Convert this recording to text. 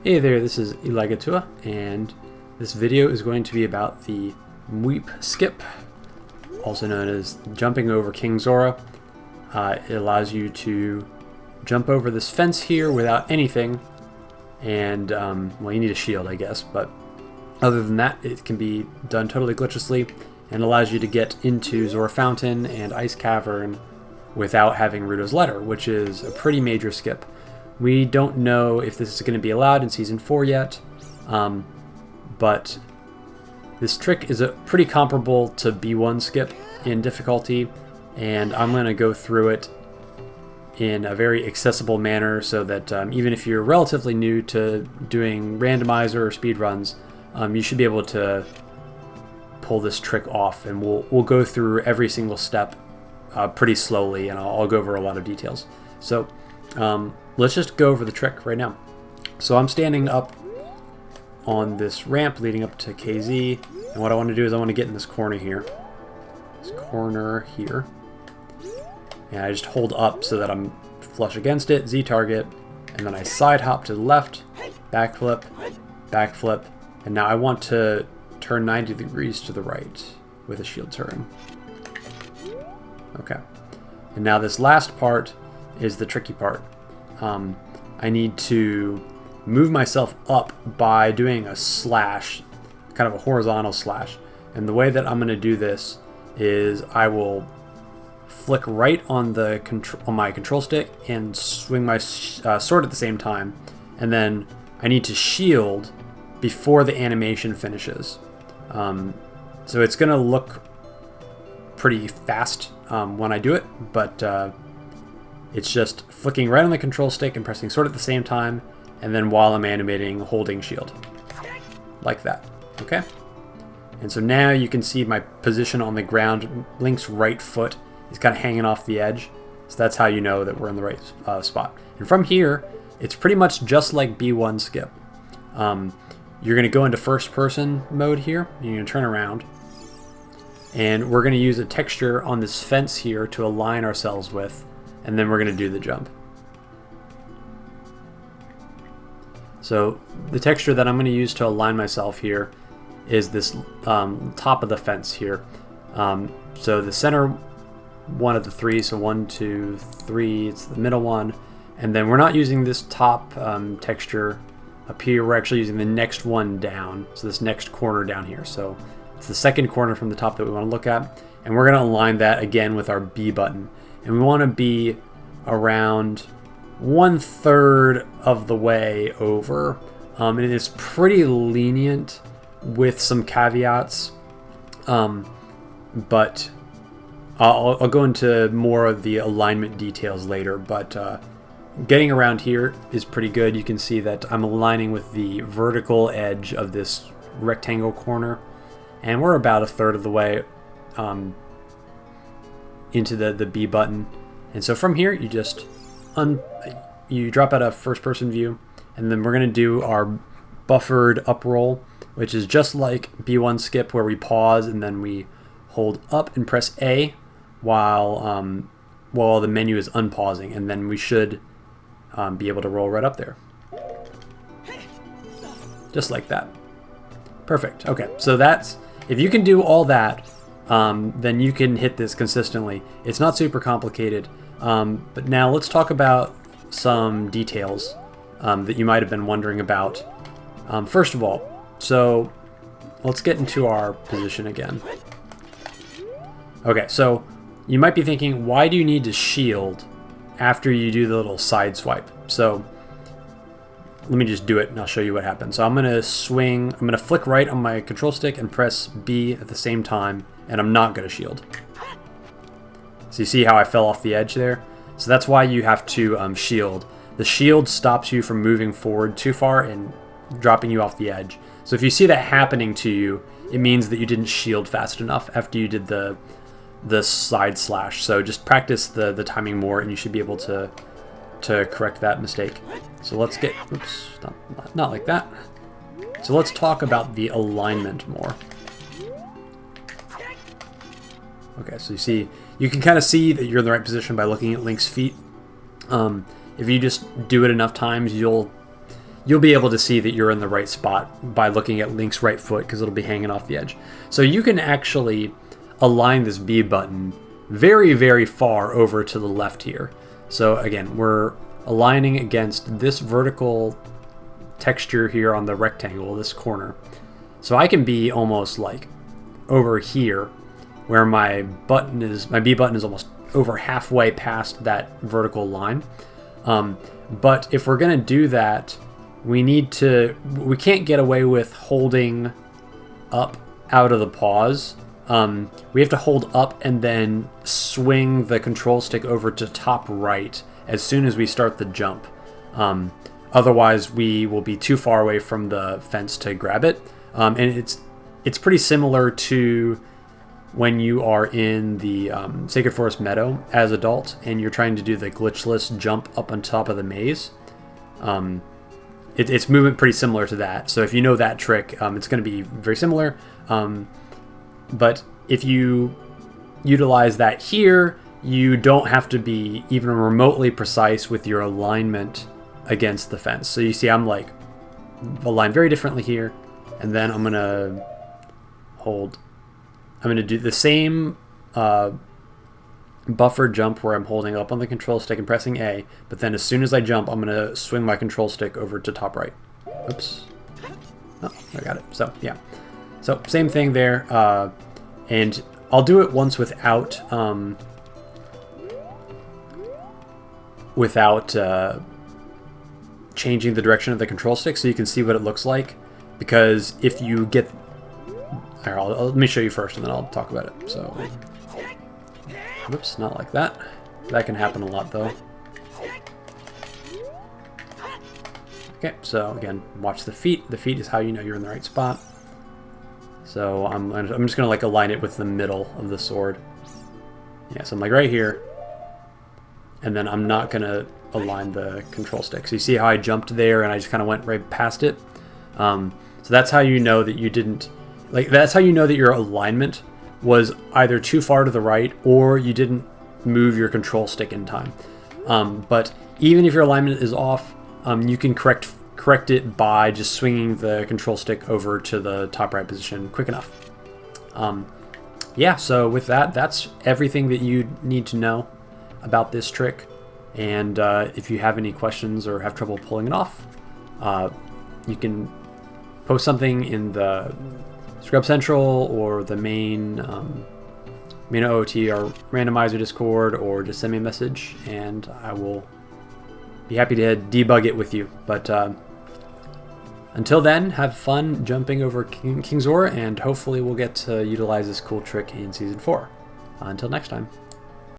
Hey there, this is Eligatua, and this video is going to be about the Mweep skip, also known as jumping over King Zora. It allows you to jump over this fence here without anything, and, well, you need a shield, I guess, but other than that, it can be done totally glitchlessly, and allows you to get into Zora Fountain and Ice Cavern without having Ruto's Letter, which is a pretty major skip. We don't know if this is going to be allowed in Season 4 yet, but this trick is pretty comparable to B1 skip in difficulty, and I'm going to go through it in a very accessible manner so that even if you're relatively new to doing randomizer or speedruns, you should be able to pull this trick off, and we'll go through every single step pretty slowly, and I'll go over a lot of details. So let's just go over the trick right now. So I'm standing up on this ramp leading up to KZ, and what I want to do is I want to get in this corner here. And I just hold up so that I'm flush against it, Z target, and then I side hop to the left, backflip, backflip, and now I want to turn 90 degrees to the right with a shield turn. Okay. And now this last part is the tricky part. I need to move myself up by doing a slash, kind of a horizontal slash. And the way that I'm going to do this is I will flick right on the on my control stick and swing my sword at the same time. And then I need to shield before the animation finishes. So it's going to look pretty fast when I do it, but it's just flicking right on the control stick and pressing sword at the same time, and then while I'm animating, holding shield. Like that, okay? And so now you can see my position on the ground. Link's right foot is kind of hanging off the edge, so that's how you know that we're in the right spot. And from here, it's pretty much just like B1 skip. You're going to go into first person mode here, and you're going to turn around. And we're going to use a texture on this fence here to align ourselves with, and then we're going to do the jump. So the texture that I'm going to use to align myself here is this top of the fence here. So the center one of the three, so 1, 2, 3, it's the middle one. And then we're not using this top texture up here, we're actually using the next one down, so this next corner down here. So it's the second corner from the top that we want to look at, and we're going to align that again with our B button. And we want to be around 1/3 of the way over. And it is pretty lenient with some caveats, but I'll go into more of the alignment details later. But getting around here is pretty good. You can see that I'm aligning with the vertical edge of this rectangle corner, and we're about 1/3 of the way into the B button. And so from here, you just you drop out of first person view, and then we're going to do our buffered up roll, which is just like B1 skip, where we pause and then we hold up and press A while the menu is unpausing, and then we should be able to roll right up there. Just like that. Perfect. Okay, so that's, if you can do all that, then you can hit this consistently. It's not super complicated, but now let's talk about some details that you might have been wondering about. First of all, so let's get into our position again. Okay, so you might be thinking, why do you need to shield after you do the little side swipe? So let me just do it and I'll show you what happens. So I'm going to flick right on my control stick and press B at the same time, and I'm not going to shield. So you see how I fell off the edge there? So that's why you have to shield. The shield stops you from moving forward too far and dropping you off the edge. So if you see that happening to you, it means that you didn't shield fast enough after you did the side slash. So just practice the timing more, and you should be able to correct that mistake. So let's get, oops, not like that. So let's talk about the alignment more. Okay, so you can kind of see that you're in the right position by looking at Link's feet. If you just do it enough times, you you'll be able to see that you're in the right spot by looking at Link's right foot, because it'll be hanging off the edge. So you can actually align this B button very, very far over to the left here. So again, we're aligning against this vertical texture here on the rectangle, this corner. So I can be almost like over here, where my B button is almost over halfway past that vertical line. But if we're gonna do that, we can't get away with holding up out of the pause. We have to hold up and then swing the control stick over to top right as soon as we start the jump. Otherwise, we will be too far away from the fence to grab it. And it's pretty similar to when you are in the Sacred Forest Meadow as adult and you're trying to do the glitchless jump up on top of the maze. It's movement pretty similar to that. So if you know that trick, it's going to be very similar. But if you utilize that here, you don't have to be even remotely precise with your alignment against the fence. So you see I'm like aligned very differently here, and then I'm gonna do the same buffer jump where I'm holding up on the control stick and pressing A, but then as soon as I jump, I'm gonna swing my control stick over to top right. Oops. Oh, I got it. So yeah. So same thing there, and I'll do it once without changing the direction of the control stick, so you can see what it looks like. Because if you get, let me show you first, and then I'll talk about it. So, whoops, not like that. That can happen a lot though. Okay, so again, watch the feet. The feet is how you know you're in the right spot. So I'm just gonna like align it with the middle of the sword. Yeah, so I'm like right here, and then I'm not gonna align the control stick. So you see how I jumped there and I just kind of went right past it. So that's how you know that you didn't, that's how you know that your alignment was either too far to the right or you didn't move your control stick in time. But even if your alignment is off, you can correct it by just swinging the control stick over to the top right position quick enough. Yeah, so with that, that's everything that you need to know about this trick. And if you have any questions or have trouble pulling it off, you can post something in the Scrub Central or the main OOT or randomizer Discord, or just send me a message and I will be happy to debug it with you. But until then, have fun jumping over King Zora, and hopefully we'll get to utilize this cool trick in Season 4. Until next time.